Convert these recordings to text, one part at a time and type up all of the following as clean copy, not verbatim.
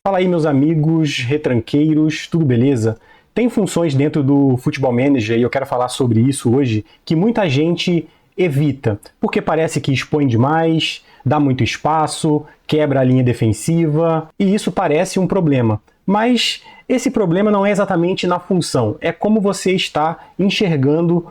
Fala aí, meus amigos retranqueiros, tudo beleza? Tem funções dentro do Football Manager e eu quero falar sobre isso hoje que muita gente evita, porque parece que expõe demais, dá muito espaço, quebra a linha defensiva e isso parece um problema. Mas esse problema não é exatamente na função, é como você está enxergando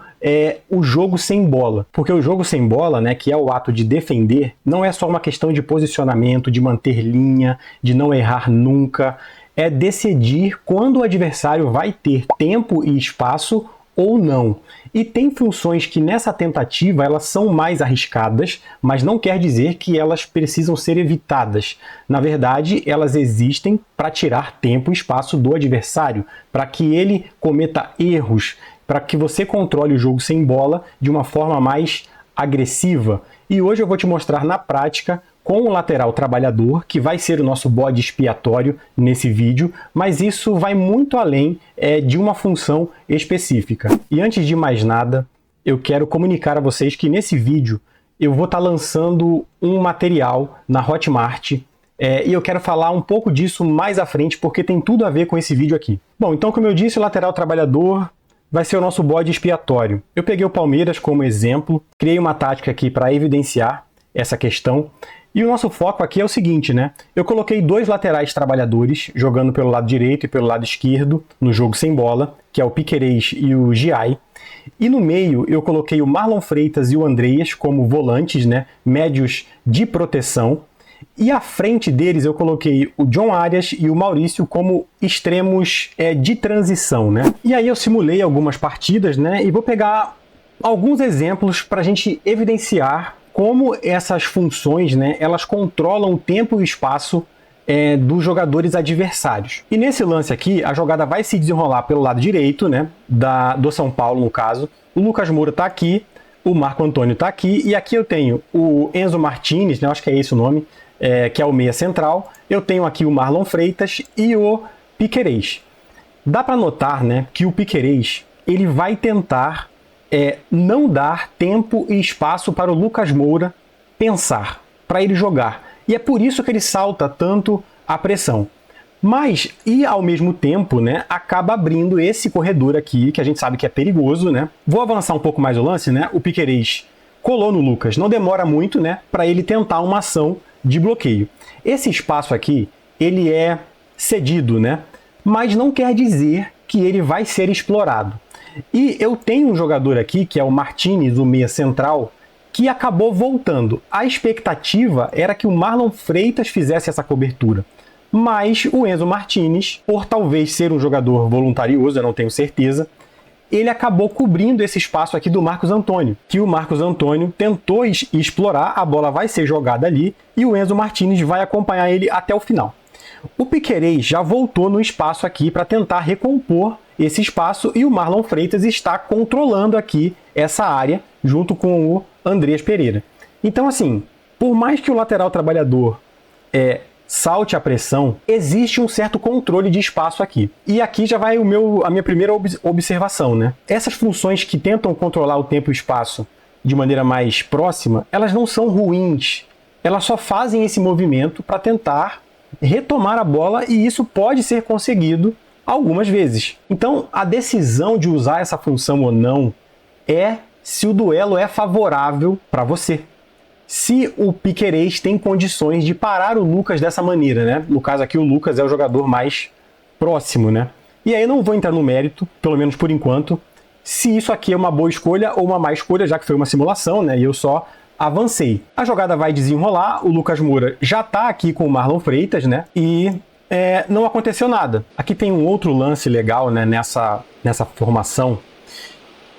o jogo sem bola. Porque o jogo sem bola, né, que é o ato de defender, não é só uma questão de posicionamento, de manter linha, de não errar nunca. É decidir quando o adversário vai ter tempo e espaço ou não. E tem funções que nessa tentativa elas são mais arriscadas, mas não quer dizer que elas precisam ser evitadas. Na verdade, elas existem para tirar tempo e espaço do adversário, para que ele cometa erros, para que você controle o jogo sem bola de uma forma mais agressiva. E hoje eu vou te mostrar na prática com o lateral trabalhador, que vai ser o nosso bode expiatório nesse vídeo, mas isso vai muito além de uma função específica. E antes de mais nada, eu quero comunicar a vocês que nesse vídeo eu vou estar lançando um material na Hotmart, e eu quero falar um pouco disso mais à frente, porque tem tudo a ver com esse vídeo aqui. Bom, então como eu disse, o lateral trabalhador vai ser o nosso bode expiatório. Eu peguei o Palmeiras como exemplo, criei uma tática aqui para evidenciar essa questão. E o nosso foco aqui é o seguinte, né? Eu coloquei dois laterais trabalhadores jogando pelo lado direito e pelo lado esquerdo no jogo sem bola, que é o Piquerez e o Giai. E no meio eu coloquei o Marlon Freitas e o Andreas como volantes, né? Médios de proteção. E à frente deles eu coloquei o John Arias e o Maurício como extremos de transição, né? E aí eu simulei algumas partidas, né? E vou pegar alguns exemplos para a gente evidenciar como essas funções, né, elas controlam o tempo e o espaço dos jogadores adversários. E nesse lance aqui, a jogada vai se desenrolar pelo lado direito, né, do São Paulo, no caso. O Lucas Moura está aqui, o Marco Antônio está aqui, e aqui eu tenho o Enzo Martinez, né, acho que é esse o nome, que é o meia central. Eu tenho aqui o Marlon Freitas e o Piquerez. Dá para notar, né, que o Piquerez ele vai tentar não dar tempo e espaço para o Lucas Moura pensar, para ele jogar. E é por isso que ele salta tanto a pressão. Mas, e ao mesmo tempo, né, acaba abrindo esse corredor aqui, que a gente sabe que é perigoso, né? Vou avançar um pouco mais o lance, né? O Piquerez colou no Lucas. Não demora muito, né, para ele tentar uma ação de bloqueio. Esse espaço aqui, ele é cedido, né? Mas não quer dizer que ele vai ser explorado. E eu tenho um jogador aqui, que é o Martinez, o meia central, que acabou voltando. A expectativa era que o Marlon Freitas fizesse essa cobertura. Mas o Enzo Martinez, por talvez ser um jogador voluntarioso, eu não tenho certeza, ele acabou cobrindo esse espaço aqui do Marcos Antônio, que o Marcos Antônio tentou explorar, a bola vai ser jogada ali e o Enzo Martinez vai acompanhar ele até o final. O Piquerez já voltou no espaço aqui para tentar recompor esse espaço e o Marlon Freitas está controlando aqui essa área junto com o Andreas Pereira. Então, assim, por mais que o lateral trabalhador salte a pressão, existe um certo controle de espaço aqui. E aqui já vai a minha primeira observação, né? Essas funções que tentam controlar o tempo e o espaço de maneira mais próxima, elas não são ruins. Elas só fazem esse movimento para tentar retomar a bola e isso pode ser conseguido algumas vezes. Então, a decisão de usar essa função ou não é se o duelo é favorável para você. Se o Piquerez tem condições de parar o Lucas dessa maneira, né? No caso aqui, o Lucas é o jogador mais próximo, né? E aí eu não vou entrar no mérito, pelo menos por enquanto, se isso aqui é uma boa escolha ou uma má escolha, já que foi uma simulação, né? E eu só avancei. A jogada vai desenrolar, o Lucas Moura já está aqui com o Marlon Freitas, né? E não aconteceu nada. Aqui tem um outro lance legal, né, nessa formação,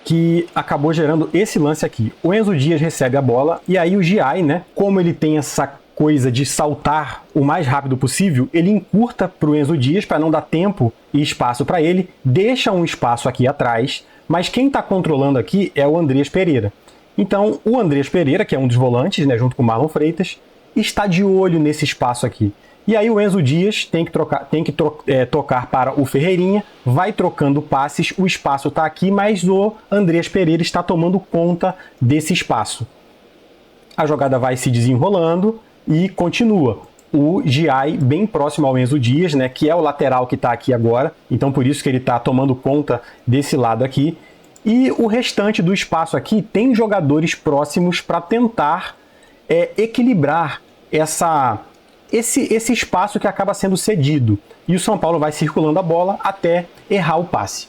que acabou gerando esse lance aqui. O Enzo Dias recebe a bola e aí o Giai, né, como ele tem essa coisa de saltar o mais rápido possível, ele encurta para o Enzo Dias para não dar tempo e espaço para ele, deixa um espaço aqui atrás, mas quem está controlando aqui é o Andreas Pereira. Então o Andreas Pereira, que é um dos volantes, né, junto com o Marlon Freitas, está de olho nesse espaço aqui. E aí o Enzo Dias tem que tocar para o Ferreirinha, vai trocando passes, o espaço está aqui, mas o Andreas Pereira está tomando conta desse espaço. A jogada vai se desenrolando e continua. o Giai bem próximo ao Enzo Dias, né, que é o lateral que está aqui agora, então por isso que ele está tomando conta desse lado aqui. E o restante do espaço aqui tem jogadores próximos para tentar equilibrar esse espaço que acaba sendo cedido. E o São Paulo vai circulando a bola até errar o passe.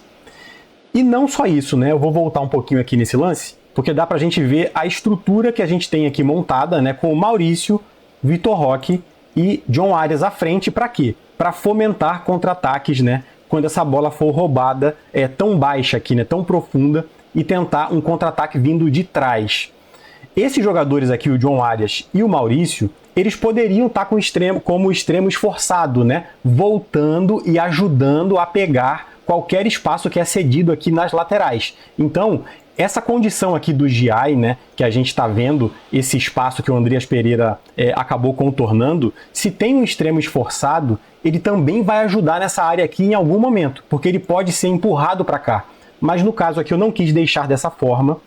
E não só isso, né? Eu vou voltar um pouquinho aqui nesse lance, porque dá para a gente ver a estrutura que a gente tem aqui montada, né, com o Maurício, Vitor Roque e John Arias à frente. Para quê? Para fomentar contra-ataques, né? Quando essa bola for roubada tão baixa aqui, né, tão profunda, e tentar um contra-ataque vindo de trás. Esses jogadores aqui, o John Arias e o Maurício, eles poderiam estar como extremo esforçado, né, voltando e ajudando a pegar qualquer espaço que é cedido aqui nas laterais. Então, essa condição aqui do Giai, né, que a gente está vendo, esse espaço que o Andreas Pereira acabou contornando, se tem um extremo esforçado, ele também vai ajudar nessa área aqui em algum momento, porque ele pode ser empurrado para cá. Mas no caso aqui eu não quis deixar dessa forma,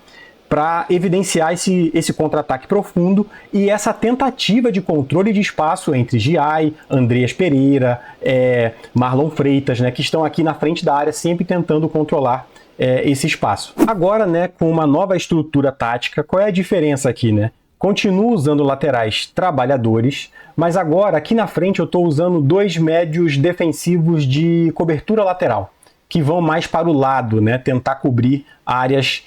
para evidenciar esse contra-ataque profundo e essa tentativa de controle de espaço entre Giai, Andreas Pereira, Marlon Freitas, né, que estão aqui na frente da área sempre tentando controlar esse espaço. Agora, né, com uma nova estrutura tática, qual é a diferença aqui, né? Continuo usando laterais trabalhadores, mas agora aqui na frente eu estou usando dois médios defensivos de cobertura lateral, que vão mais para o lado, né, tentar cobrir áreas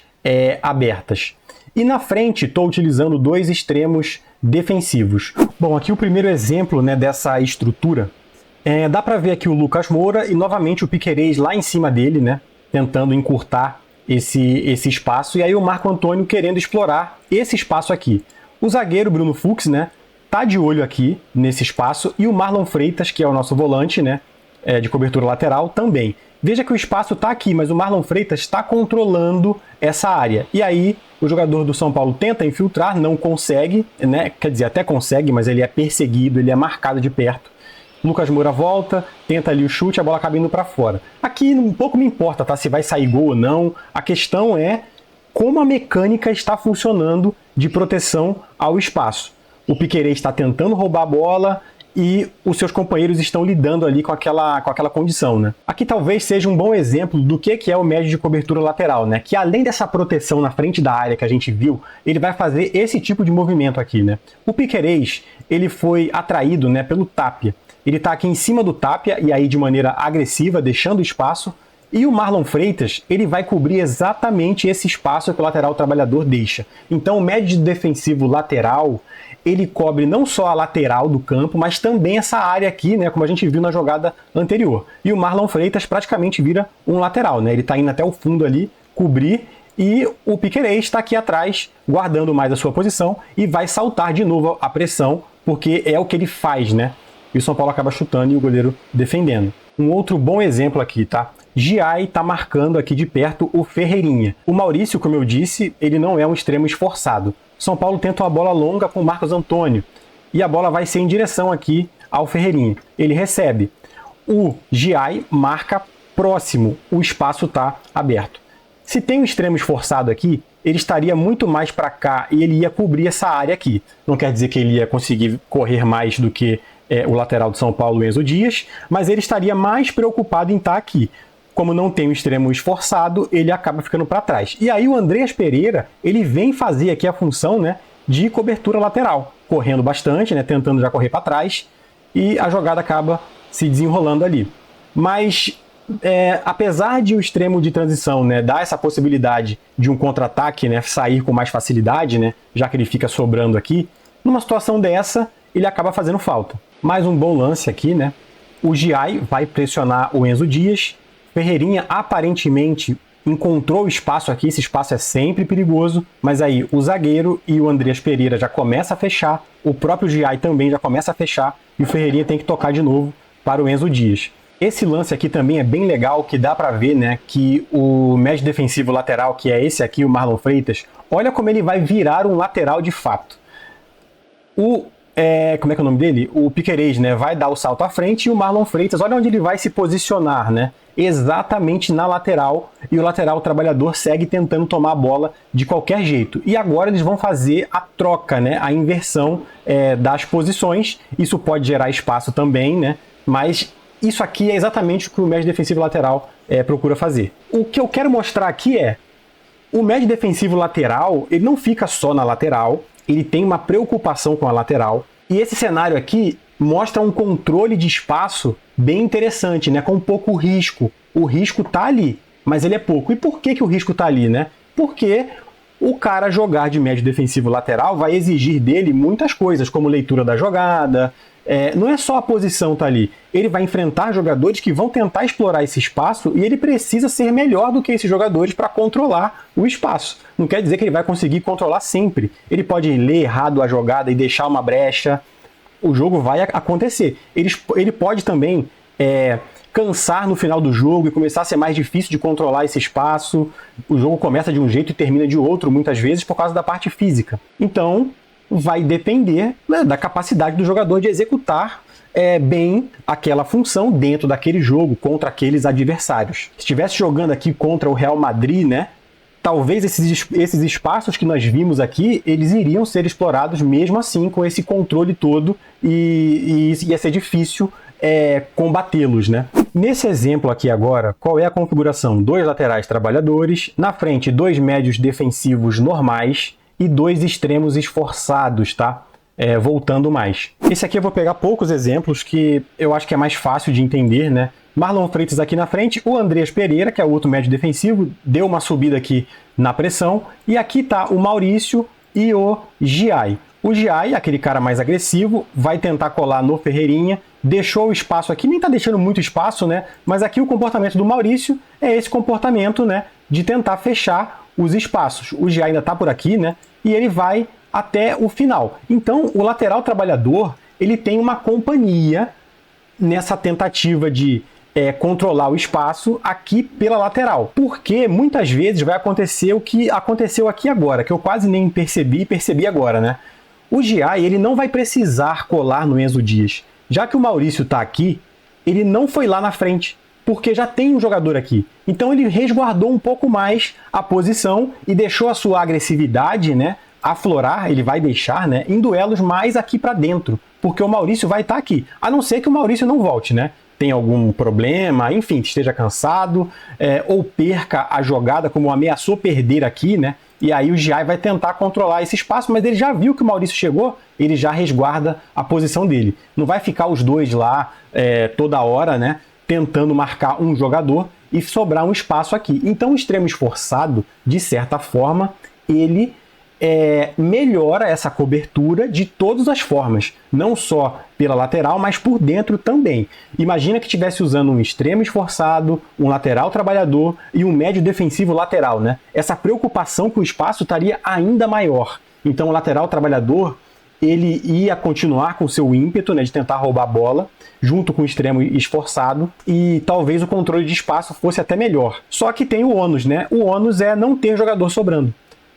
abertas. E na frente estou utilizando dois extremos defensivos. Bom, aqui o primeiro exemplo, né, dessa estrutura, dá para ver aqui o Lucas Moura e novamente o Piquerez lá em cima dele, né, tentando encurtar esse espaço, e aí o Marco Antônio querendo explorar esse espaço aqui. O zagueiro Bruno Fux, né, tá de olho aqui nesse espaço, e o Marlon Freitas, que é o nosso volante, né, de cobertura lateral, também. Veja que o espaço está aqui, mas o Marlon Freitas está controlando essa área. E aí o jogador do São Paulo tenta infiltrar, não consegue, né? Quer dizer, até consegue, mas ele é perseguido, ele é marcado de perto. Lucas Moura volta, tenta ali o chute, a bola acaba indo para fora. Aqui um pouco me importa, tá? Se vai sair gol ou não. A questão é como a mecânica está funcionando de proteção ao espaço. O Piquerez está tentando roubar a bola e os seus companheiros estão lidando ali com aquela condição, né? Aqui talvez seja um bom exemplo do que é o médio de cobertura lateral, né? Que além dessa proteção na frente da área que a gente viu, ele vai fazer esse tipo de movimento aqui, né? O Piquerez, ele foi atraído, né, pelo Tapia. Ele está aqui em cima do Tapia e aí de maneira agressiva, deixando espaço. E o Marlon Freitas, ele vai cobrir exatamente esse espaço que o lateral trabalhador deixa. Então o médio defensivo lateral, ele cobre não só a lateral do campo, mas também essa área aqui, né, como a gente viu na jogada anterior. E o Marlon Freitas praticamente vira um lateral, né? Ele está indo até o fundo ali, cobrir, e o Piquerez está aqui atrás, guardando mais a sua posição, e vai saltar de novo a pressão, porque é o que ele faz, né? E o São Paulo acaba chutando e o goleiro defendendo. Um outro bom exemplo aqui, tá? Giai está marcando aqui de perto o Ferreirinha. O Maurício, como eu disse, ele não é um extremo esforçado. São Paulo tenta uma bola longa com o Marcos Antônio. E a bola vai ser em direção aqui ao Ferreirinha. Ele recebe. O Giai marca próximo. O espaço está aberto. Se tem um extremo esforçado aqui, ele estaria muito mais para cá e ele ia cobrir essa área aqui. Não quer dizer que ele ia conseguir correr mais do que o lateral de São Paulo, Enzo Dias, mas ele estaria mais preocupado em estar aqui. Como não tem um extremo esforçado, ele acaba ficando para trás. E aí o Andreas Pereira, ele vem fazer aqui a função, né, de cobertura lateral, correndo bastante, né, tentando já correr para trás, e a jogada acaba se desenrolando ali. Mas apesar de o extremo de transição, né, dar essa possibilidade de um contra-ataque, né, sair com mais facilidade, né, já que ele fica sobrando aqui, numa situação dessa, ele acaba fazendo falta. Mais um bom lance aqui, né? O Giai vai pressionar o Enzo Dias. Ferreirinha aparentemente encontrou espaço aqui, esse espaço é sempre perigoso, mas aí o zagueiro e o Andreas Pereira já começa a fechar, o próprio Giai também já começa a fechar, e o Ferreirinha tem que tocar de novo para o Enzo Dias. Esse lance aqui também é bem legal, que dá para ver, né, que o médio defensivo lateral, que é esse aqui, o Marlon Freitas, olha como ele vai virar um lateral de fato. O como é que é o nome dele? O Piquerez, né? Vai dar o salto à frente e o Marlon Freitas, olha onde ele vai se posicionar, né? Exatamente na lateral, e o lateral trabalhador segue tentando tomar a bola de qualquer jeito. E agora eles vão fazer a troca, né? A inversão das posições. Isso pode gerar espaço também, né? Mas isso aqui é exatamente o que o médio defensivo lateral procura fazer. O que eu quero mostrar aqui o médio defensivo lateral, ele não fica só na lateral, ele tem uma preocupação com a lateral. E esse cenário aqui mostra um controle de espaço bem interessante, né? Com pouco risco. O risco tá ali, mas ele é pouco. E por que o risco tá ali, né? Porque o cara jogar de médio defensivo lateral vai exigir dele muitas coisas, como leitura da jogada. Não é só a posição tá ali. Ele vai enfrentar jogadores que vão tentar explorar esse espaço e ele precisa ser melhor do que esses jogadores para controlar o espaço. Não quer dizer que ele vai conseguir controlar sempre. Ele pode ler errado a jogada e deixar uma brecha. O jogo vai acontecer. Ele pode também cansar no final do jogo e começar a ser mais difícil de controlar esse espaço. O jogo começa de um jeito e termina de outro, muitas vezes, por causa da parte física. Então, vai depender, né, da capacidade do jogador de executar bem aquela função dentro daquele jogo, contra aqueles adversários. Se estivesse jogando aqui contra o Real Madrid, né, talvez esses espaços que nós vimos aqui, eles iriam ser explorados mesmo assim, com esse controle todo, e ia ser difícil combatê-los, né? Nesse exemplo aqui agora, qual é a configuração? 2 laterais trabalhadores, na frente 2 médios defensivos normais e 2 extremos esforçados, tá? Voltando mais. Esse aqui eu vou pegar poucos exemplos que eu acho que é mais fácil de entender, né? Marlon Freitas aqui na frente, o Andreas Pereira, que é o outro médio defensivo, deu uma subida aqui na pressão, e aqui tá o Maurício e o Giai. O Giai, aquele cara mais agressivo, vai tentar colar no Ferreirinha, deixou o espaço aqui, nem tá deixando muito espaço, né? Mas aqui o comportamento do Maurício é esse comportamento, né, de tentar fechar os espaços. O Giai ainda tá por aqui, né? E ele vai até o final. Então, o lateral trabalhador, ele tem uma companhia nessa tentativa de controlar o espaço aqui pela lateral. Porque muitas vezes vai acontecer o que aconteceu aqui agora, que eu quase nem percebi agora, né? O Giai, ele não vai precisar colar no Enzo Dias. Já que o Maurício está aqui, ele não foi lá na frente, porque já tem um jogador aqui. Então ele resguardou um pouco mais a posição e deixou a sua agressividade, né, aflorar, ele vai deixar, né, em duelos mais aqui para dentro, porque o Maurício vai estar aqui. A não ser que o Maurício não volte, né? Tem algum problema, enfim, esteja cansado, ou perca a jogada, como ameaçou perder aqui, né? E aí o Giai vai tentar controlar esse espaço, mas ele já viu que o Maurício chegou, ele já resguarda a posição dele. Não vai ficar os dois lá toda hora, né, tentando marcar um jogador e sobrar um espaço aqui. Então o extremo esforçado, de certa forma, ele melhora essa cobertura de todas as formas, não só pela lateral, mas por dentro também. Imagina que estivesse usando um extremo esforçado, um lateral trabalhador e um médio defensivo lateral, né? Essa preocupação com o espaço estaria ainda maior. Então o lateral trabalhador, ele ia continuar com seu ímpeto, né, de tentar roubar a bola, junto com o extremo esforçado, e talvez o controle de espaço fosse até melhor. Só que tem o ônus, né? O ônus é não ter jogador sobrando.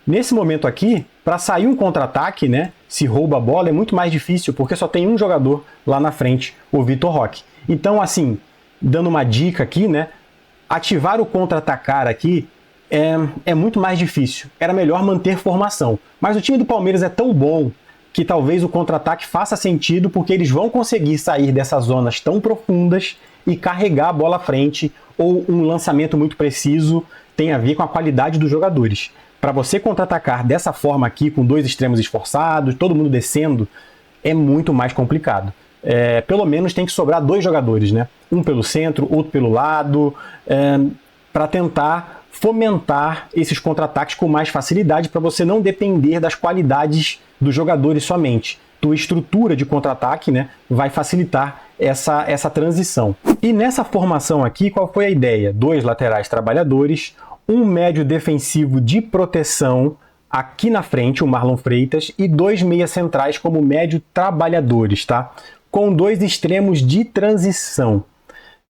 Nesse momento aqui, para sair um contra-ataque, né, se rouba a bola, é muito mais difícil, porque só tem um jogador lá na frente, o Vitor Roque. Então, assim, dando uma dica aqui, né, ativar o contra-atacar aqui é muito mais difícil. Era melhor manter formação. Mas o time do Palmeiras é tão bom que talvez o contra-ataque faça sentido, porque eles vão conseguir sair dessas zonas tão profundas e carregar a bola à frente, ou um lançamento muito preciso, tem a ver com a qualidade dos jogadores. Para você contra-atacar dessa forma aqui, com 2 extremos esforçados, todo mundo descendo, é muito mais complicado. Pelo menos tem que sobrar 2 jogadores, né? Um pelo centro, outro pelo lado, para tentar fomentar esses contra-ataques com mais facilidade, para você não depender das qualidades dos jogadores somente. Tua estrutura de contra-ataque, né, vai facilitar essa transição. E nessa formação aqui, qual foi a ideia? 2 laterais trabalhadores, um médio defensivo de proteção aqui na frente, o Marlon Freitas, e 2 meias centrais como médio trabalhadores, tá? Com 2 extremos de transição.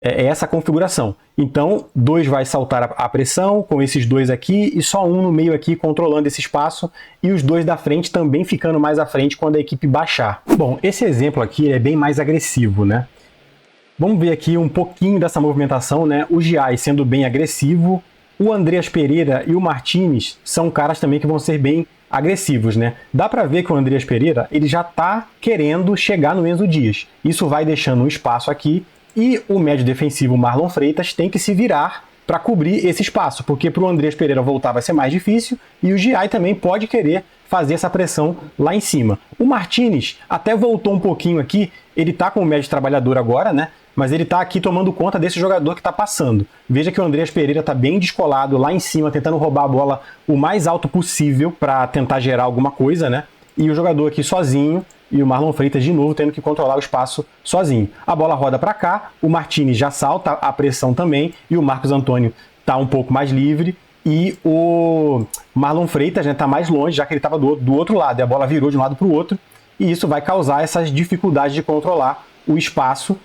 É essa a configuração. Então, 2 vai saltar a pressão, com esses 2 aqui, e só um no meio aqui controlando esse espaço, e os 2 da frente também ficando mais à frente quando a equipe baixar. Bom, esse exemplo aqui é bem mais agressivo, né? Vamos ver aqui um pouquinho dessa movimentação, né? O Giai sendo bem agressivo, o Andreas Pereira e o Martinez são caras também que vão ser bem agressivos, né? Dá para ver que o Andreas Pereira ele já está querendo chegar no Enzo Dias. Isso vai deixando um espaço aqui e o médio defensivo Marlon Freitas tem que se virar para cobrir esse espaço, porque para o Andreas Pereira voltar vai ser mais difícil e o Giai também pode querer fazer essa pressão lá em cima. O Martinez até voltou um pouquinho aqui, ele está com o médio trabalhador agora, né? Mas ele está aqui tomando conta desse jogador que está passando. Veja que o Andreas Pereira está bem descolado lá em cima, tentando roubar a bola o mais alto possível para tentar gerar alguma coisa, né? E o jogador aqui sozinho, e o Marlon Freitas de novo tendo que controlar o espaço sozinho. A bola roda para cá, o Martinez já salta a pressão também, e o Marcos Antônio está um pouco mais livre, e o Marlon Freitas está mais longe, já que ele estava do outro lado, e a bola virou de um lado para o outro, e isso vai causar essas dificuldades de controlar o espaço.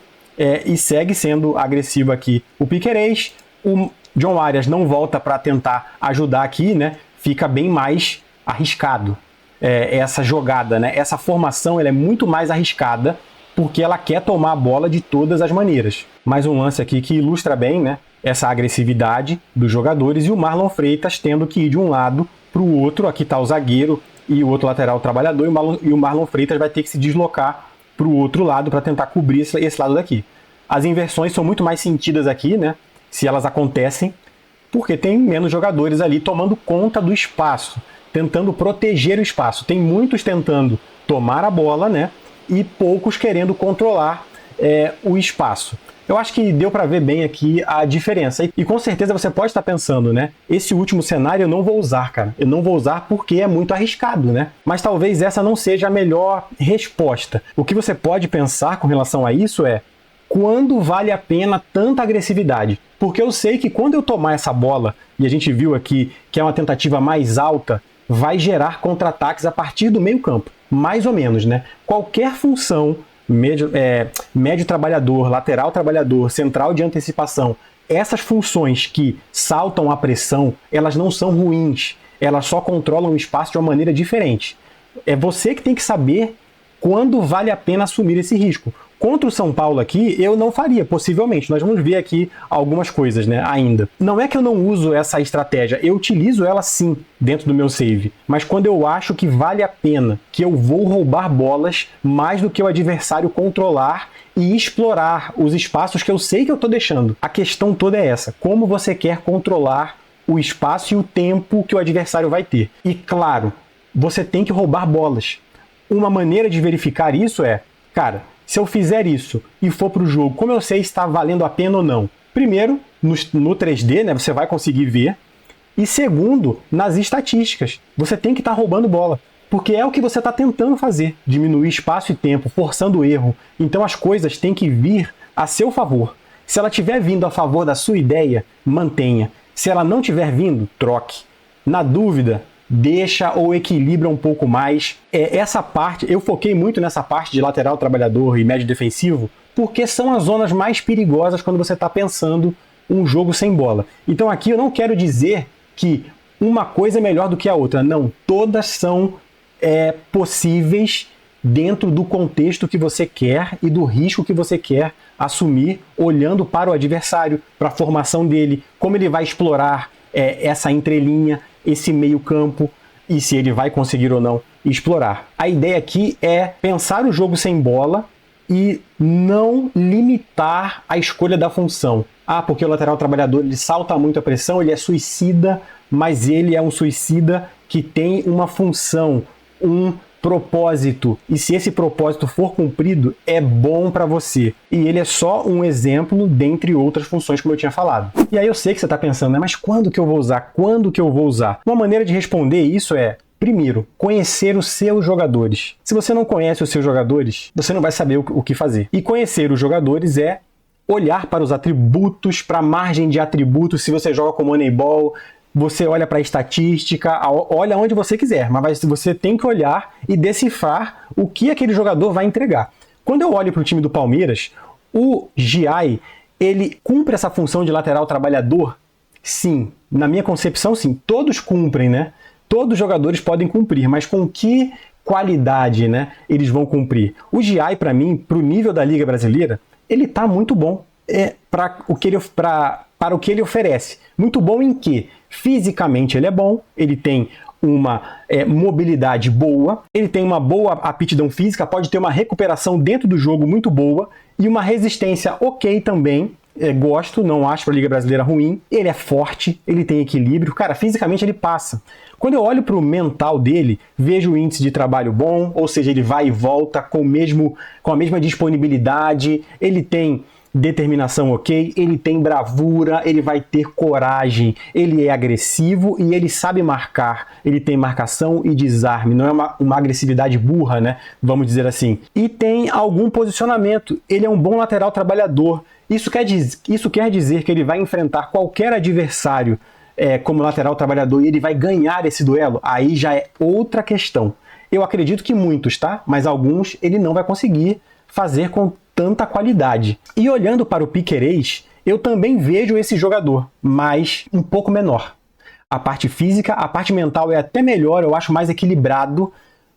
E segue sendo agressivo aqui o Piquerez. O John Arias não volta para tentar ajudar aqui, né? Fica bem mais arriscado essa jogada, né? Essa formação ela é muito mais arriscada porque ela quer tomar a bola de todas as maneiras. Mais um lance aqui que ilustra bem, né? Essa agressividade dos jogadores e o Marlon Freitas tendo que ir de um lado para o outro. Aqui está o zagueiro e o outro lateral trabalhador e o Marlon Freitas vai ter que se deslocar para o outro lado para tentar cobrir esse lado daqui. As inversões são muito mais sentidas aqui, né? Se elas acontecem, porque tem menos jogadores ali tomando conta do espaço, tentando proteger o espaço. Tem muitos tentando tomar a bola, né? E poucos querendo controlar o espaço. Eu acho que deu para ver bem aqui a diferença. E com certeza você pode estar pensando, né? Esse último cenário eu não vou usar, cara. Eu não vou usar porque é muito arriscado, né? Mas talvez essa não seja a melhor resposta. O que você pode pensar com relação a isso é quando vale a pena tanta agressividade? Porque eu sei que quando eu tomar essa bola, e a gente viu aqui que é uma tentativa mais alta, vai gerar contra-ataques a partir do meio campo. Mais ou menos, né? Qualquer função médio trabalhador, lateral trabalhador, central de antecipação, essas funções que saltam a pressão, elas não são ruins, elas só controlam o espaço de uma maneira diferente. É você que tem que saber quando vale a pena assumir esse risco. Contra o São Paulo aqui, eu não faria, possivelmente. Nós vamos ver aqui algumas coisas, né, ainda. Não é que eu não uso essa estratégia, eu utilizo ela sim dentro do meu save. Mas quando eu acho que vale a pena, que eu vou roubar bolas mais do que o adversário controlar e explorar os espaços que eu sei que eu estou deixando. A questão toda é essa. Como você quer controlar o espaço e o tempo que o adversário vai ter? E claro, você tem que roubar bolas. Uma maneira de verificar isso é, cara, se eu fizer isso e for para o jogo, como eu sei se está valendo a pena ou não? Primeiro, no 3D, né, você vai conseguir ver. E segundo, nas estatísticas. Você tem que estar roubando bola. Porque é o que você está tentando fazer. Diminuir espaço e tempo, forçando o erro. Então as coisas têm que vir a seu favor. Se ela estiver vindo a favor da sua ideia, mantenha. Se ela não estiver vindo, troque. Na dúvida, deixa ou equilibra um pouco mais. Essa parte, eu foquei muito nessa parte de lateral trabalhador e médio defensivo, porque são as zonas mais perigosas quando você está pensando um jogo sem bola. Então aqui eu não quero dizer que uma coisa é melhor do que a outra. Não, todas são possíveis dentro do contexto que você quer e do risco que você quer assumir, olhando para o adversário, para a formação dele, como ele vai explorar essa entrelinha, esse meio campo, e se ele vai conseguir ou não explorar. A ideia aqui é pensar o jogo sem bola e não limitar a escolha da função. Porque o lateral trabalhador ele salta muito a pressão, ele é suicida, mas ele é um suicida que tem uma função, um propósito, e se esse propósito for cumprido, é bom para você. E ele é só um exemplo dentre outras funções, como eu tinha falado. E aí eu sei que você está pensando, né? Mas quando que eu vou usar? Quando que eu vou usar? Uma maneira de responder isso é, primeiro, conhecer os seus jogadores. Se você não conhece os seus jogadores, você não vai saber o que fazer. E conhecer os jogadores é olhar para os atributos, para a margem de atributos, se você joga com Moneyball, você olha para a estatística, olha onde você quiser, mas você tem que olhar e decifrar o que aquele jogador vai entregar. Quando eu olho para o time do Palmeiras, o Giai, ele cumpre essa função de lateral trabalhador? Sim, na minha concepção sim, todos cumprem, né? Todos os jogadores podem cumprir, mas com que qualidade, né, eles vão cumprir? O Giai, para mim, para o nível da Liga Brasileira, ele está muito bom para o que ele oferece. Muito bom em que? Fisicamente ele é bom, ele tem uma mobilidade boa, ele tem uma boa aptidão física, pode ter uma recuperação dentro do jogo muito boa e uma resistência ok também. Gosto, não acho para a Liga Brasileira ruim. Ele é forte, ele tem equilíbrio. Cara, fisicamente ele passa. Quando eu olho para o mental dele, vejo o índice de trabalho bom, ou seja, ele vai e volta com a mesma disponibilidade, ele tem determinação ok, ele tem bravura, ele vai ter coragem, ele é agressivo e ele sabe marcar, ele tem marcação e desarme, não é uma agressividade burra, né? Vamos dizer assim. E tem algum posicionamento, ele é um bom lateral trabalhador. Isso quer dizer que ele vai enfrentar qualquer adversário como lateral trabalhador e ele vai ganhar esse duelo? Aí já é outra questão. Eu acredito que muitos, tá? Mas alguns ele não vai conseguir fazer com tanta qualidade. E olhando para o Piquerez, eu também vejo esse jogador, mas um pouco menor. A parte física, a parte mental é até melhor, eu acho mais equilibrado,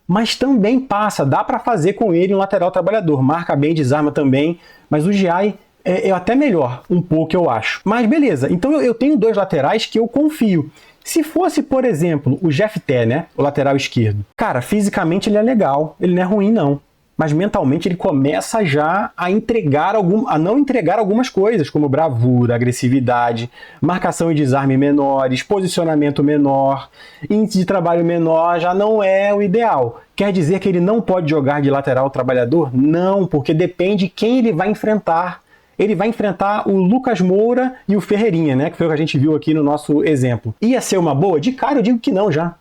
mas também passa, dá para fazer com ele um lateral trabalhador. Marca bem, desarma também, mas o Giai é até melhor, um pouco eu acho. Mas beleza, então eu tenho dois laterais que eu confio. Se fosse, por exemplo, o Jeff Té, né, o lateral esquerdo, cara, fisicamente ele é legal, ele não é ruim não. Mas mentalmente ele começa já a não entregar algumas coisas, como bravura, agressividade, marcação e desarme menores, posicionamento menor, índice de trabalho menor, já não é o ideal. Quer dizer que ele não pode jogar de lateral trabalhador? Não, porque depende quem ele vai enfrentar. Ele vai enfrentar o Lucas Moura e o Ferreirinha, né? Que foi o que a gente viu aqui no nosso exemplo. Ia ser uma boa? De cara eu digo que não já.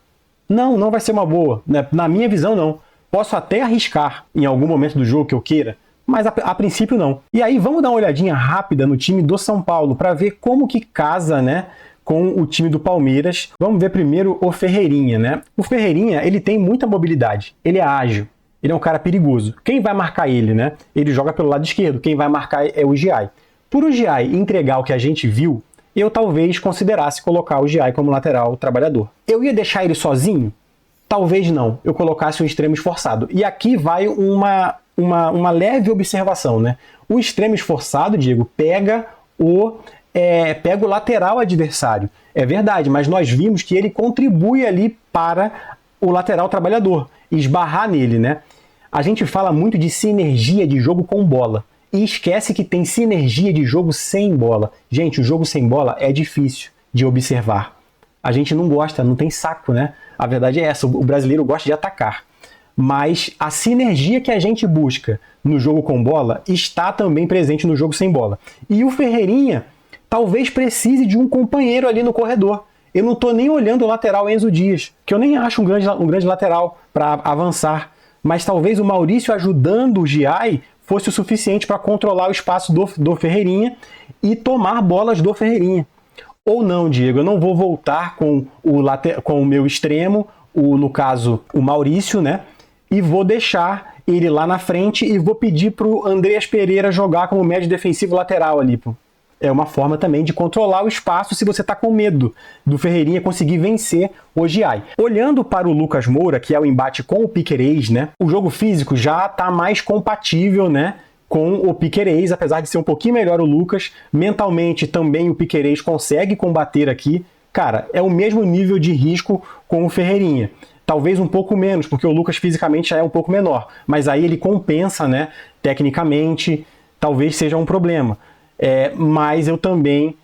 Não vai ser uma boa. Na minha visão, não. Posso até arriscar em algum momento do jogo que eu queira, mas a princípio não. E aí vamos dar uma olhadinha rápida no time do São Paulo para ver como que casa, né, com o time do Palmeiras. Vamos ver primeiro o Ferreirinha, né? O Ferreirinha, ele tem muita mobilidade, ele é ágil, ele é um cara perigoso. Quem vai marcar ele, né? Ele joga pelo lado esquerdo, quem vai marcar é o Giai. Por o Giai entregar o que a gente viu, eu talvez considerasse colocar o Giai como lateral trabalhador. Eu ia deixar ele sozinho? Talvez não, eu colocasse um extremo esforçado. E aqui vai uma leve observação, né? O extremo esforçado, Diego, pega o lateral adversário. É verdade, mas nós vimos que ele contribui ali para o lateral trabalhador, esbarrar nele, né? A gente fala muito de sinergia de jogo com bola e esquece que tem sinergia de jogo sem bola. Gente, o jogo sem bola é difícil de observar. A gente não gosta, não tem saco, né? A verdade é essa, o brasileiro gosta de atacar. Mas a sinergia que a gente busca no jogo com bola está também presente no jogo sem bola. E o Ferreirinha talvez precise de um companheiro ali no corredor. Eu não estou nem olhando o lateral Enzo Dias, que eu nem acho um grande lateral para avançar. Mas talvez o Maurício ajudando o Giai fosse o suficiente para controlar o espaço do Ferreirinha e tomar bolas do Ferreirinha. Ou não, Diego, eu não vou voltar com o meu extremo, no caso o Maurício, né? E vou deixar ele lá na frente e vou pedir para o Andreas Pereira jogar como médio defensivo lateral ali. Pô. É uma forma também de controlar o espaço se você está com medo do Ferreirinha conseguir vencer o Giai. Olhando para o Lucas Moura, que é o embate com o Piquerez, né? O jogo físico já está mais compatível, né? Com o Piquerez, apesar de ser um pouquinho melhor o Lucas, mentalmente também o Piquerez consegue combater aqui. Cara, é o mesmo nível de risco com o Ferreirinha. Talvez um pouco menos, porque o Lucas fisicamente já é um pouco menor. Mas aí ele compensa, né? Tecnicamente, talvez seja um problema. Mas eu também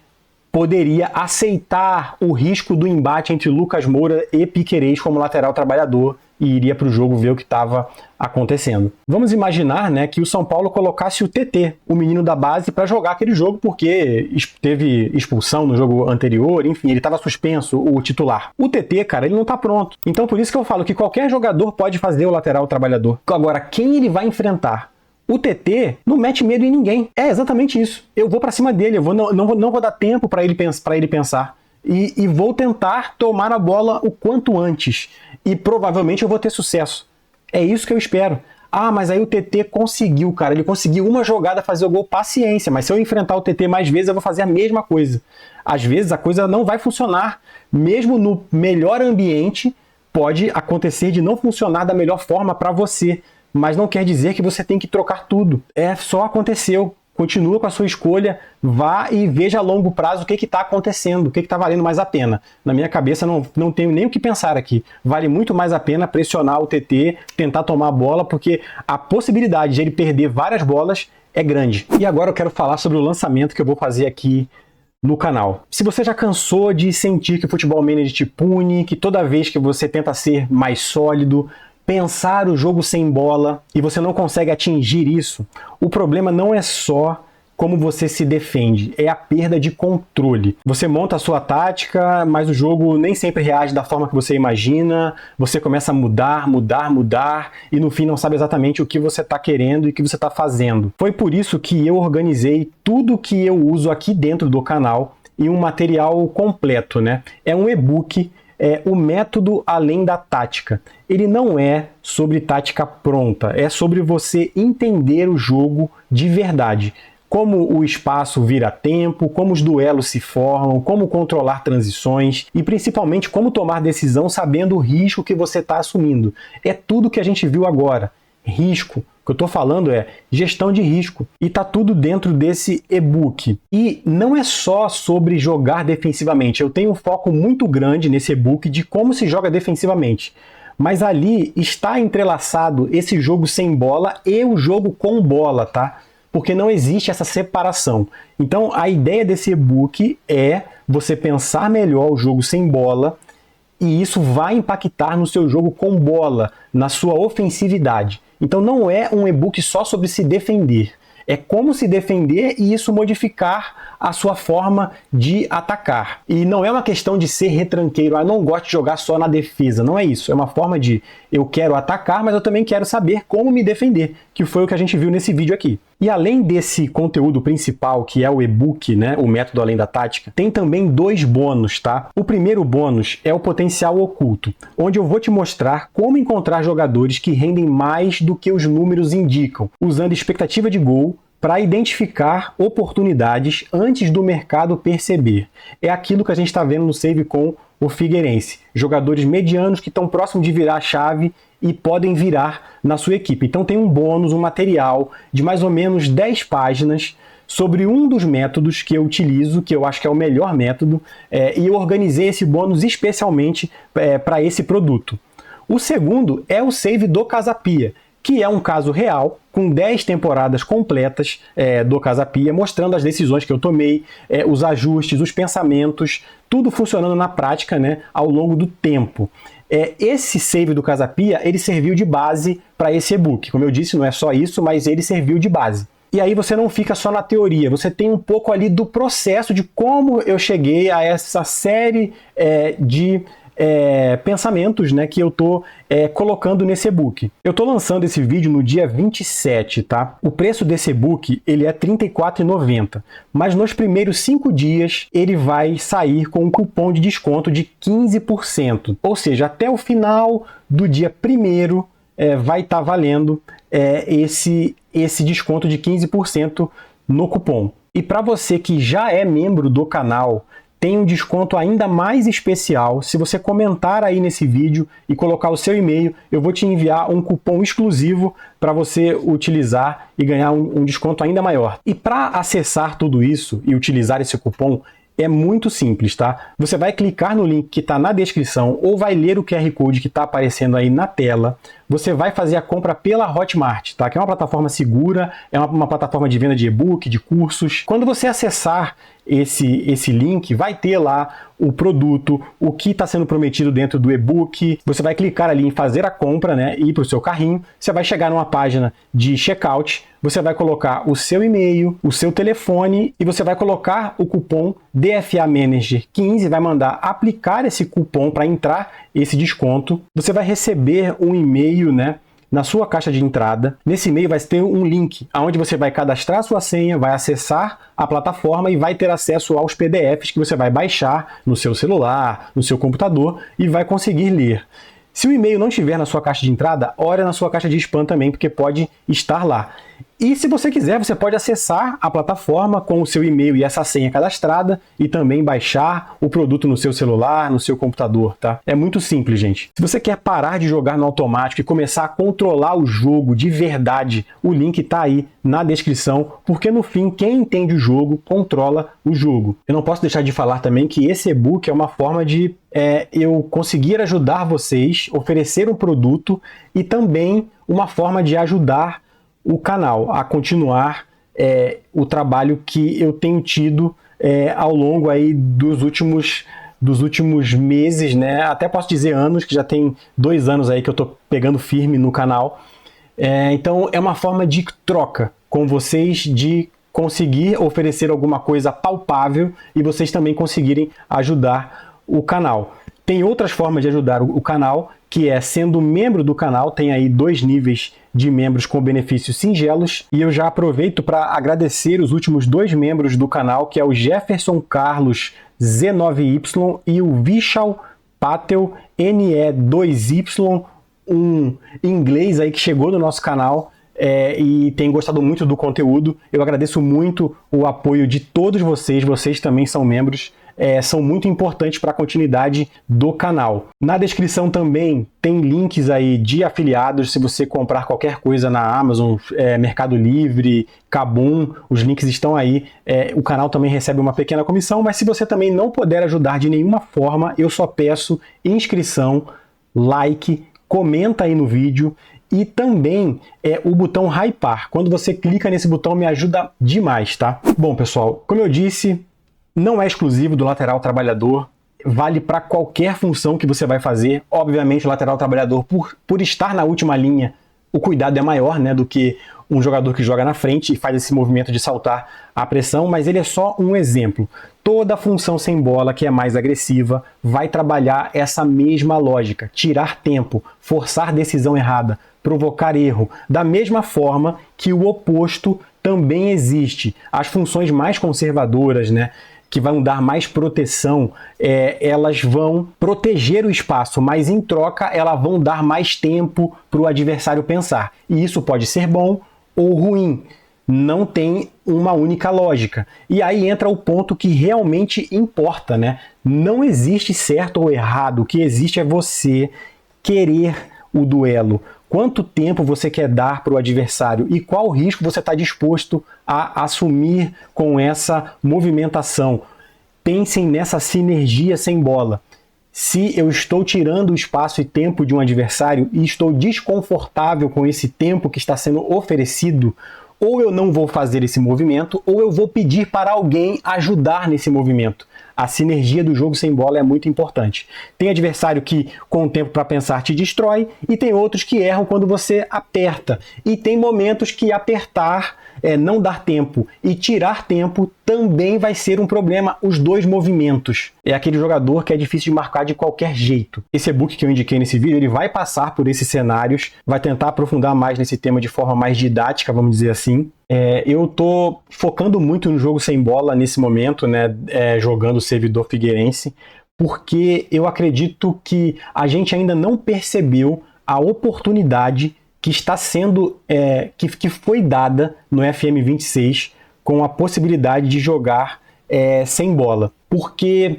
poderia aceitar o risco do embate entre Lucas Moura e Piquerez como lateral trabalhador e iria para o jogo ver o que estava acontecendo. Vamos imaginar, né, que o São Paulo colocasse o TT, o menino da base, para jogar aquele jogo porque teve expulsão no jogo anterior, enfim, ele estava suspenso, o titular. O TT, cara, ele não está pronto. Então por isso que eu falo que qualquer jogador pode fazer o lateral trabalhador. Agora, quem ele vai enfrentar? O TT não mete medo em ninguém. É exatamente isso. Eu vou para cima dele, não vou dar tempo para ele pensar. E vou tentar tomar a bola o quanto antes. E provavelmente eu vou ter sucesso. É isso que eu espero. Ah, mas aí o TT conseguiu, cara. Ele conseguiu uma jogada fazer o gol, paciência. Mas se eu enfrentar o TT mais vezes, eu vou fazer a mesma coisa. Às vezes a coisa não vai funcionar. Mesmo no melhor ambiente, pode acontecer de não funcionar da melhor forma para você. Mas não quer dizer que você tem que trocar tudo. Só aconteceu. Continua com a sua escolha, vá e veja a longo prazo o que está acontecendo, o que está valendo mais a pena. Na minha cabeça não tenho nem o que pensar aqui. Vale muito mais a pena pressionar o TT, tentar tomar a bola, porque a possibilidade de ele perder várias bolas é grande. E agora eu quero falar sobre o lançamento que eu vou fazer aqui no canal. Se você já cansou de sentir que o Futebol Manager te pune, que toda vez que você tenta ser mais sólido, pensar o jogo sem bola e você não consegue atingir isso, o problema não é só como você se defende, é a perda de controle. Você monta a sua tática, mas o jogo nem sempre reage da forma que você imagina, você começa a mudar, e no fim não sabe exatamente o que você está querendo e o que você está fazendo. Foi por isso que eu organizei tudo que eu uso aqui dentro do canal em um material completo, né? É um e-book, o método além da tática. Ele não é sobre tática pronta, é sobre você entender o jogo de verdade. Como o espaço vira tempo, como os duelos se formam, como controlar transições e principalmente como tomar decisão sabendo o risco que você está assumindo. É tudo que a gente viu agora. Risco. O que eu estou falando é gestão de risco. E está tudo dentro desse e-book. E não é só sobre jogar defensivamente. Eu tenho um foco muito grande nesse e-book de como se joga defensivamente. Mas ali está entrelaçado esse jogo sem bola e o jogo com bola, tá? Porque não existe essa separação. Então a ideia desse e-book é você pensar melhor o jogo sem bola e isso vai impactar no seu jogo com bola, na sua ofensividade. Então não é um e-book só sobre se defender. É como se defender e isso modificar a sua forma de atacar. E não é uma questão de ser retranqueiro, eu não gosto de jogar só na defesa, não é isso. É uma forma de eu quero atacar, mas eu também quero saber como me defender, que foi o que a gente viu nesse vídeo aqui. E além desse conteúdo principal, que é o e-book, né, o método além da tática, tem também 2 bônus, tá? O primeiro bônus é o potencial oculto, onde eu vou te mostrar como encontrar jogadores que rendem mais do que os números indicam, usando expectativa de gol para identificar oportunidades antes do mercado perceber. É aquilo que a gente está vendo no Save com o Figueirense. Jogadores medianos que estão próximos de virar a chave e podem virar na sua equipe. Então tem um bônus, um material de mais ou menos 10 páginas sobre um dos métodos que eu utilizo, que eu acho que é o melhor método, e eu organizei esse bônus especialmente para esse produto. O segundo é o Save do Casapia, que é um caso real, com 10 temporadas completas do Casapia, mostrando as decisões que eu tomei, os ajustes, os pensamentos, tudo funcionando na prática, né, ao longo do tempo. Esse save do Casapia, ele serviu de base para esse e-book. Como eu disse, não é só isso, mas ele serviu de base. E aí você não fica só na teoria, você tem um pouco ali do processo de como eu cheguei a essa série de pensamentos, né, que eu tô colocando nesse e-book. Eu tô lançando esse vídeo no dia 27, tá? O preço desse e-book, ele é R$ 34,90, mas nos primeiros 5 dias ele vai sair com um cupom de desconto de 15%, ou seja, até o final do dia 1º vai estar valendo esse desconto de 15% no cupom. E para você que já é membro do canal, tem um desconto ainda mais especial. Se você comentar aí nesse vídeo e colocar o seu e-mail, eu vou te enviar um cupom exclusivo para você utilizar e ganhar um desconto ainda maior. E para acessar tudo isso e utilizar esse cupom, é muito simples, tá? Você vai clicar no link que está na descrição ou vai ler o QR Code que está aparecendo aí na tela. Você vai fazer a compra pela Hotmart, tá? Que é uma plataforma segura, é uma plataforma de venda de e-book, de cursos. Quando você acessar esse link, vai ter lá o produto, o que está sendo prometido dentro do e-book. Você vai clicar ali em fazer a compra, né, e ir para o seu carrinho. Você vai chegar numa página de checkout, você vai colocar o seu e-mail, o seu telefone e você vai colocar o cupom DFA Manager 15, vai mandar aplicar esse cupom para entrar esse desconto. Você vai receber um e-mail, né, na sua caixa de entrada. Nesse e-mail vai ter um link onde você vai cadastrar sua senha, vai acessar a plataforma e vai ter acesso aos PDFs que você vai baixar no seu celular, no seu computador e vai conseguir ler. Se o e-mail não estiver na sua caixa de entrada, olha na sua caixa de spam também, porque pode estar lá. E se você quiser, você pode acessar a plataforma com o seu e-mail e essa senha cadastrada e também baixar o produto no seu celular, no seu computador, tá? É muito simples, gente. Se você quer parar de jogar no automático e começar a controlar o jogo de verdade, o link tá aí na descrição, porque no fim, quem entende o jogo, controla o jogo. Eu não posso deixar de falar também que esse e-book é uma forma de eu conseguir ajudar vocês, oferecer um produto e também uma forma de ajudar o canal a continuar o trabalho que eu tenho tido ao longo aí dos últimos meses, né? Até posso dizer anos, que já tem 2 anos aí que eu estou pegando firme no canal. Então é uma forma de troca com vocês, de conseguir oferecer alguma coisa palpável e vocês também conseguirem ajudar o canal. Tem outras formas de ajudar o canal, que é sendo membro do canal. Tem aí 2 níveis de membros com benefícios singelos, e eu já aproveito para agradecer os últimos 2 membros do canal, que é o Jefferson Carlos Z9Y e o Vishal Patel NE2Y, um inglês aí que chegou no nosso canal e tem gostado muito do conteúdo. Eu agradeço muito o apoio de todos vocês, vocês também são membros. São muito importantes para a continuidade do canal. Na descrição também tem links aí de afiliados. Se você comprar qualquer coisa na Amazon, Mercado Livre, Kabum, os links estão aí. O canal também recebe uma pequena comissão, mas se você também não puder ajudar de nenhuma forma, eu só peço inscrição, like, comenta aí no vídeo e também o botão hypar. Quando você clica nesse botão, me ajuda demais, tá? Bom, pessoal, como eu disse, não é exclusivo do lateral trabalhador, vale para qualquer função que você vai fazer. Obviamente, o lateral trabalhador, por estar na última linha, o cuidado é maior, né, do que um jogador que joga na frente e faz esse movimento de saltar a pressão, mas ele é só um exemplo. Toda função sem bola que é mais agressiva vai trabalhar essa mesma lógica: tirar tempo, forçar decisão errada, provocar erro, da mesma forma que o oposto também existe. As funções mais conservadoras, né, que vão dar mais proteção, elas vão proteger o espaço, mas em troca elas vão dar mais tempo para o adversário pensar. E isso pode ser bom ou ruim, não tem uma única lógica. E aí entra o ponto que realmente importa, né? Não existe certo ou errado, o que existe é você querer o duelo. Quanto tempo você quer dar para o adversário e qual risco você está disposto a assumir com essa movimentação. Pensem nessa sinergia sem bola. Se eu estou tirando o espaço e tempo de um adversário e estou desconfortável com esse tempo que está sendo oferecido, ou eu não vou fazer esse movimento, ou eu vou pedir para alguém ajudar nesse movimento. A sinergia do jogo sem bola é muito importante. Tem adversário que, com o tempo para pensar, te destrói, e tem outros que erram quando você aperta. E tem momentos que apertar, não dar tempo e tirar tempo também vai ser um problema, os 2 movimentos. É aquele jogador que é difícil de marcar de qualquer jeito. Esse e-book que eu indiquei nesse vídeo, ele vai passar por esses cenários, vai tentar aprofundar mais nesse tema de forma mais didática, vamos dizer assim. Eu tô focando muito no jogo sem bola nesse momento, né, jogando o servidor Figueirense, porque eu acredito que a gente ainda não percebeu a oportunidade que está sendo, que foi dada no FM26 com a possibilidade de jogar sem bola. Porque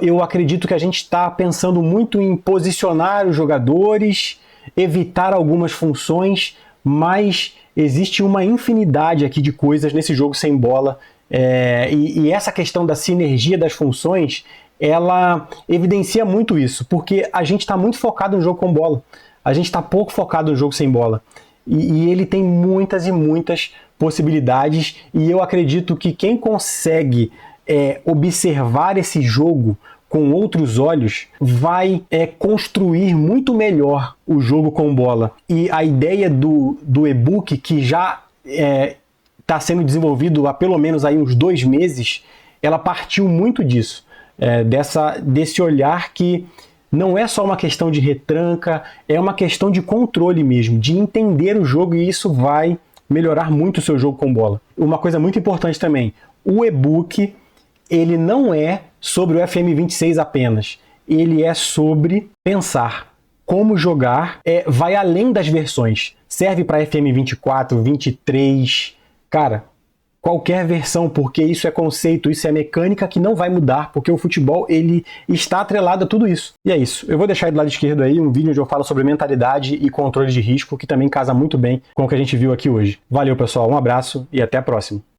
eu acredito que a gente está pensando muito em posicionar os jogadores, evitar algumas funções, mas existe uma infinidade aqui de coisas nesse jogo sem bola, e essa questão da sinergia das funções, ela evidencia muito isso, porque a gente está muito focado no jogo com bola, a gente está pouco focado no jogo sem bola, e ele tem muitas e muitas possibilidades, e eu acredito que quem consegue observar esse jogo com outros olhos, vai construir muito melhor o jogo com bola. E a ideia do e-book, que já está sendo desenvolvido há pelo menos aí uns 2 meses, ela partiu muito disso, desse olhar que não é só uma questão de retranca, é uma questão de controle mesmo, de entender o jogo, e isso vai melhorar muito o seu jogo com bola. Uma coisa muito importante também, o e-book, ele não é sobre o FM26 apenas. ele é sobre pensar. Como jogar vai além das versões. Serve para FM24, 23, cara, qualquer versão, porque isso é conceito, isso é mecânica que não vai mudar, porque o futebol ele está atrelado a tudo isso. E é isso. Eu vou deixar aí do lado esquerdo aí um vídeo onde eu falo sobre mentalidade e controle de risco, que também casa muito bem com o que a gente viu aqui hoje. Valeu, pessoal, um abraço e até a próxima.